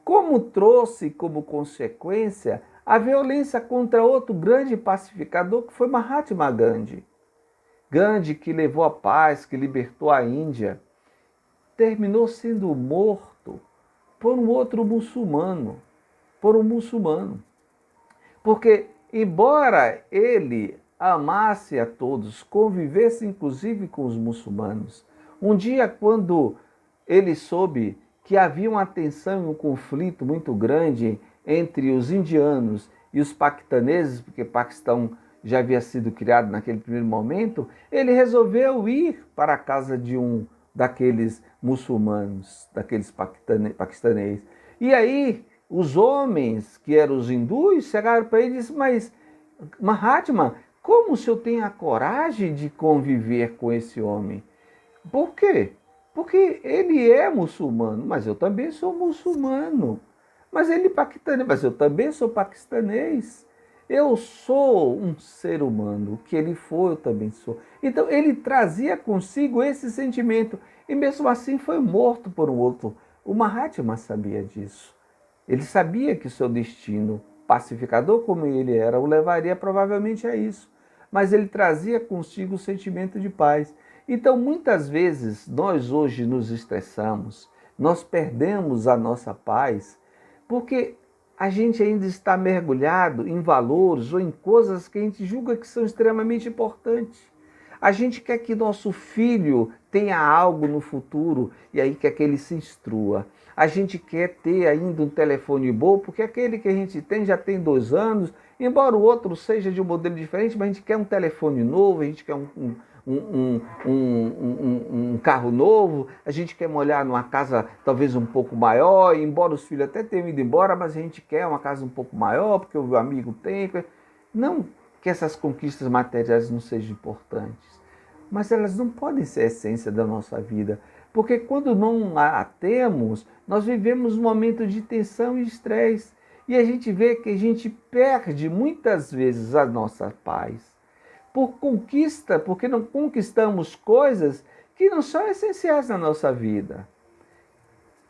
Speaker 1: Como trouxe como consequência a violência contra outro grande pacificador que foi Mahatma Gandhi. Gandhi, que levou a paz, que libertou a Índia, terminou sendo morto por um outro muçulmano, Porque, embora ele amasse a todos, convivesse inclusive com os muçulmanos, um dia, quando ele soube que havia uma tensão e um conflito muito grande entre os indianos e os paquistaneses, porque Paquistão já havia sido criado naquele primeiro momento, ele resolveu ir para a casa de um daqueles muçulmanos, daqueles paquistaneses. E aí, os homens, que eram os hindus, chegaram para ele e disseram: mas Mahatma, como o senhor tem a coragem de conviver com esse homem? Por quê? Porque ele é muçulmano, mas eu também sou muçulmano. Mas ele é paquistanês, mas eu também sou paquistanês. Eu sou um ser humano, o que ele foi, eu também sou. Então ele trazia consigo esse sentimento e mesmo assim foi morto por um outro. O Mahatma sabia disso. Ele sabia que seu destino, pacificador como ele era, o levaria provavelmente a isso. Mas ele trazia consigo o sentimento de paz. Então, muitas vezes, nós hoje nos estressamos, nós perdemos a nossa paz, porque a gente ainda está mergulhado em valores ou em coisas que a gente julga que são extremamente importantes. A gente quer que nosso filho tenha algo no futuro e aí quer que ele se instrua. A gente quer ter ainda um telefone bom, porque aquele que a gente tem já tem 2 anos, embora o outro seja de um modelo diferente, mas a gente quer um telefone novo, a gente quer um carro novo, a gente quer morar numa casa talvez um pouco maior, embora os filhos até tenham ido embora, mas a gente quer uma casa um pouco maior, porque o amigo tem. Não que essas conquistas materiais não sejam importantes, mas elas não podem ser a essência da nossa vida, porque quando não a temos, nós vivemos um momento de tensão e estresse, e a gente vê que a gente perde muitas vezes a nossa paz por conquista, porque não conquistamos coisas que não são essenciais na nossa vida.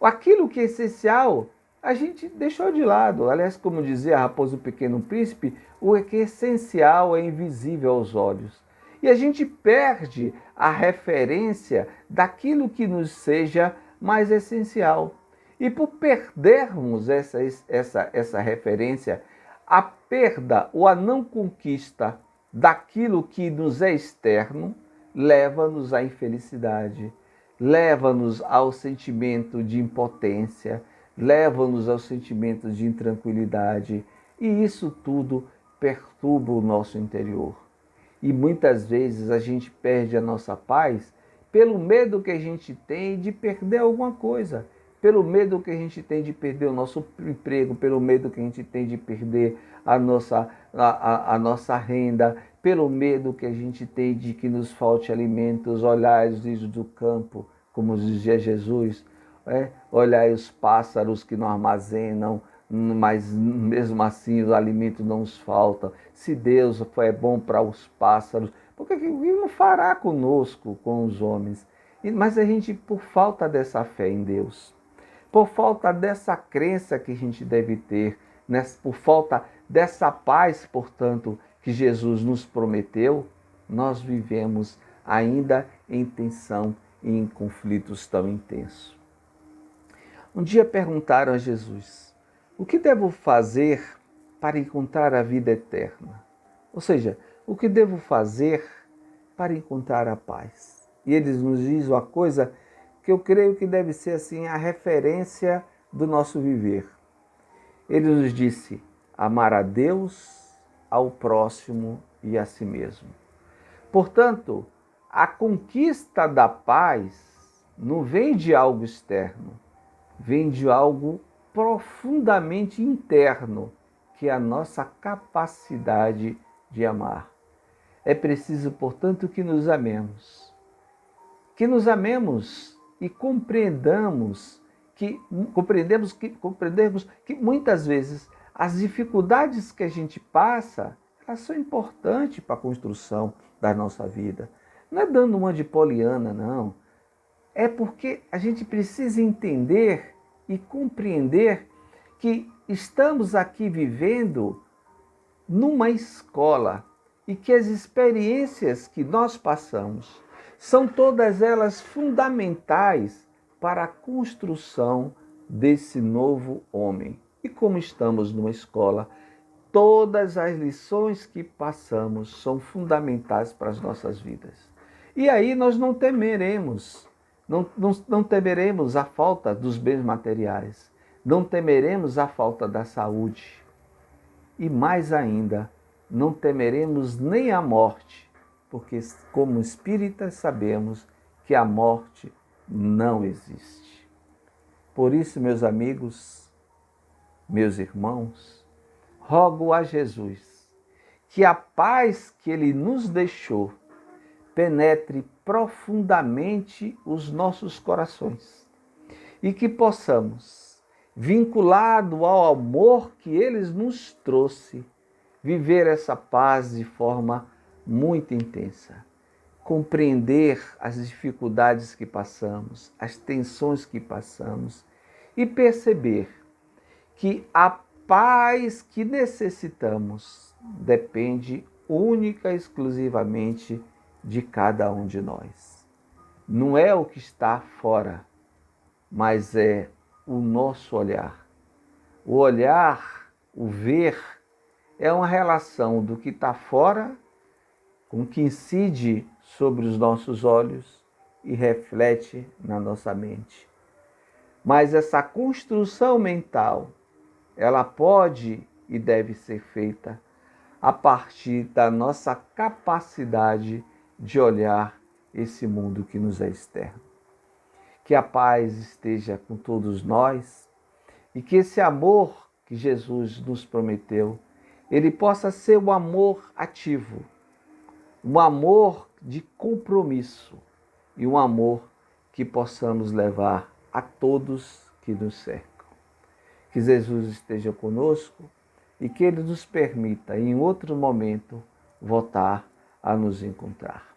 Speaker 1: Aquilo que é essencial, a gente deixou de lado. Aliás, como dizia a Raposa e o Pequeno Príncipe, o que é essencial é invisível aos olhos. E a gente perde a referência daquilo que nos seja mais essencial. E por perdermos essa referência, a perda ou a não conquista daquilo que nos é externo leva-nos à infelicidade, leva-nos ao sentimento de impotência, leva-nos ao sentimento de intranquilidade, e isso tudo perturba o nosso interior. E muitas vezes a gente perde a nossa paz pelo medo que a gente tem de perder alguma coisa, pelo medo que a gente tem de perder o nosso emprego, pelo medo que a gente tem de perder a nossa renda, pelo medo que a gente tem de que nos falte alimentos. Olhai os lírios do campo, como dizia Jesus, olhai os pássaros que não armazenam, mas mesmo assim o alimento não os falta. Se Deus é bom para os pássaros, por que Ele não fará conosco, com os homens? Mas a gente, por falta dessa fé em Deus, por falta dessa crença que a gente deve ter, por falta dessa paz, portanto, que Jesus nos prometeu, nós vivemos ainda em tensão e em conflitos tão intensos. Um dia perguntaram a Jesus: o que devo fazer para encontrar a vida eterna? Ou seja, o que devo fazer para encontrar a paz? E eles nos dizem uma coisa que eu creio que deve ser assim a referência do nosso viver. Ele nos disse: amar a Deus, ao próximo e a si mesmo. Portanto, a conquista da paz não vem de algo externo, vem de algo profundamente interno, que é a nossa capacidade de amar. É preciso, portanto, que nos amemos. Que nos amemos e compreendamos que muitas vezes as dificuldades que a gente passa, elas são importantes para a construção da nossa vida. Não é dando uma de poliana, não. É porque a gente precisa entender e compreender que estamos aqui vivendo numa escola e que as experiências que nós passamos são todas elas fundamentais para a construção desse novo homem. E como estamos numa escola, todas as lições que passamos são fundamentais para as nossas vidas. E aí nós não temeremos a falta dos bens materiais, não temeremos a falta da saúde. E mais ainda, não temeremos nem a morte, porque como espíritas sabemos que a morte não existe. Por isso, meus amigos, meus irmãos, rogo a Jesus que a paz que Ele nos deixou penetre profundamente os nossos corações e que possamos, vinculado ao amor que Ele nos trouxe, viver essa paz de forma muito intensa. Compreender as dificuldades que passamos, as tensões que passamos e perceber que a paz que necessitamos depende única e exclusivamente de cada um de nós. Não é o que está fora, mas é o nosso olhar. O olhar, o ver, é uma relação do que está fora com o que incide sobre os nossos olhos e reflete na nossa mente. Mas essa construção mental, ela pode e deve ser feita a partir da nossa capacidade de olhar esse mundo que nos é externo. Que a paz esteja com todos nós e que esse amor que Jesus nos prometeu, ele possa ser um amor ativo, um amor de compromisso e um amor que possamos levar a todos que nos cercam. Que Jesus esteja conosco e que Ele nos permita, em outro momento, voltar a nos encontrar.